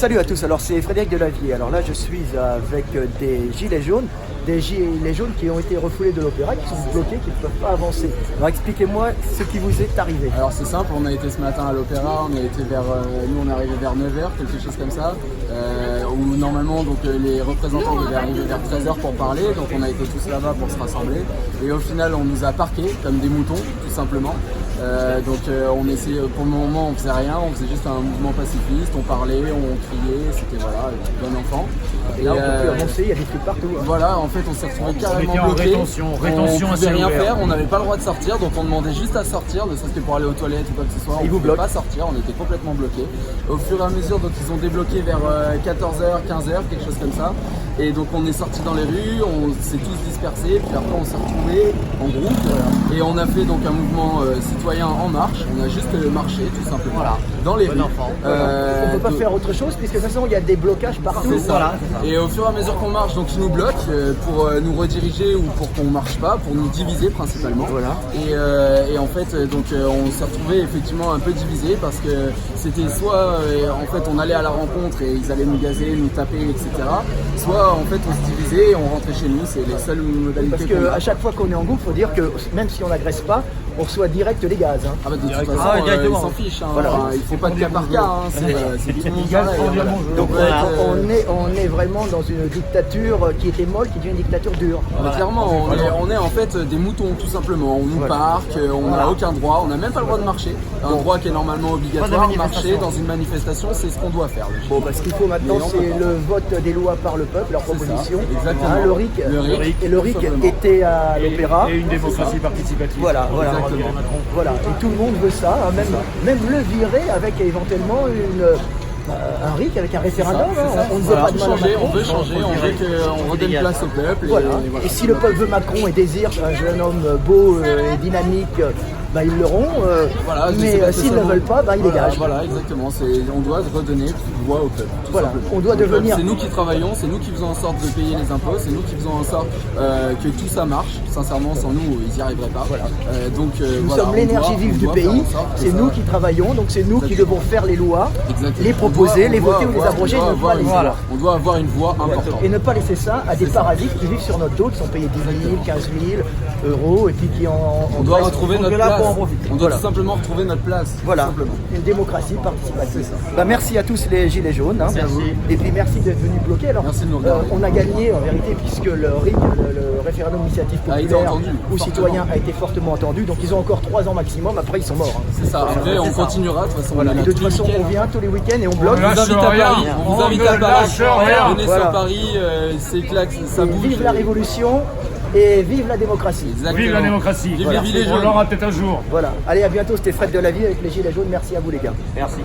Salut à tous, alors c'est Frédéric Delavier. Alors là je suis avec des gilets jaunes qui ont été refoulés de l'opéra, qui sont bloqués, qui ne peuvent pas avancer. Alors expliquez-moi ce qui vous est arrivé. Alors c'est simple, on a été ce matin à l'opéra, on a été nous on est arrivé vers 9h, quelque chose comme ça, où normalement donc, les représentants devaient arriver vers 13h pour parler, donc on a été tous là-bas pour se rassembler, et au final on nous a parqués comme des moutons, tout simplement. On essayait, pour le moment on faisait rien, on faisait juste un mouvement pacifiste, on parlait, on criait, c'était voilà, bon enfant. Et là on peut plus avancer, il y a des trucs partout. Hein. Voilà, en fait on s'est retrouvé carrément bloqué, on pouvait rien faire, on n'avait pas le droit de sortir, donc on demandait juste à sortir, ne serait-ce que pour aller aux toilettes ou quoi que ce soit, on ne pouvait pas sortir, on était complètement bloqués. Au fur et à mesure, donc ils ont débloqué vers 14h, 15h, quelque chose comme ça. Et donc on est sorti dans les rues, on s'est tous dispersés, puis après on s'est retrouvés en groupe et on a fait donc un mouvement citoyen en marche. On a juste marché tout simplement dans les rues. On ne peut pas faire autre chose puisque de toute façon il y a des blocages partout. Voilà. Et au fur et à mesure qu'on marche, donc ils nous bloquent pour nous rediriger ou pour qu'on marche pas, pour nous diviser principalement. Voilà. Et en fait donc on s'est retrouvés effectivement un peu divisés parce que c'était soit en fait on allait à la rencontre et ils allaient nous gazer, nous taper, etc. Soit en fait on se divisait et on rentrait chez nous, c'est les seules modalités. Parce qu'à chaque fois qu'on est en groupe, il faut dire que même si on n'agresse pas, on reçoit direct les gaz. Hein. Ah bah de toute façon, ils s'en fichent. Hein. Voilà. Enfin, il ne faut pas de cas par cas, hein. C'est tout le monde pareil. Donc on est vraiment dans une dictature qui était molle, qui devient une dictature dure. Voilà. Clairement, on est en fait des moutons tout simplement. On nous parque, on n'a aucun droit, on n'a même pas le droit de marcher. Un droit qui est normalement obligatoire, marcher dans une manifestation, c'est ce qu'on doit faire. Bon, parce qu'il faut maintenant, c'est le vote des lois par le peuple, leur proposition. Exactement. Hein, le RIC. Et le RIC était à l'opéra. Et une démocratie participative. Voilà. Et tout le monde veut ça, hein, même le virer avec éventuellement un RIC avec un référendum. On ne veut pas de changer, on veut changer, on veut qu'on redonne place au peuple. Et si le peuple veut Macron et désire un jeune homme beau et dynamique, bah, ils l'auront, mais s'ils ne veulent pas, bah, ils dégagent. Voilà, exactement, on doit redonner voix au peuple. On doit devenir... C'est nous qui travaillons, c'est nous qui faisons en sorte de payer les impôts, c'est nous qui faisons en sorte que tout ça marche. Sincèrement, sans nous, ils n'y arriveraient pas. Nous sommes l'énergie vive du pays, c'est nous qui travaillons, donc c'est nous qui devons faire les lois, les proposer, les voter ou les abroger. On doit avoir une voix importante. Et ne pas laisser ça à des parasites qui vivent sur notre dos, qui sont payés 10 000, 15 000 euros, et puis qui on doit retrouver notre place. On doit tout simplement retrouver notre place. Voilà, une démocratie participative. Bah, merci à tous les gilets jaunes. Hein. Et puis merci d'être venus bloquer. Alors, on a gagné en vérité puisque le RIC, le référendum d'initiative populaire ou citoyen, a été fortement entendu. Donc ils ont encore 3 ans maximum, après ils sont morts. Hein. C'est ça, après on continuera de toute façon. Et de toute façon on vient tous les week-ends et on bloque. On vous invite à Paris. Venez sur Paris, c'est clair, ça bouge. Vive la révolution. Et vive la démocratie. Exactement. Vive la démocratie. Vive les gilets jaunes. On l'aura peut-être un jour. Voilà. Allez, à bientôt. C'était Fred Delavier avec les Gilets jaunes. Merci à vous les gars. Merci.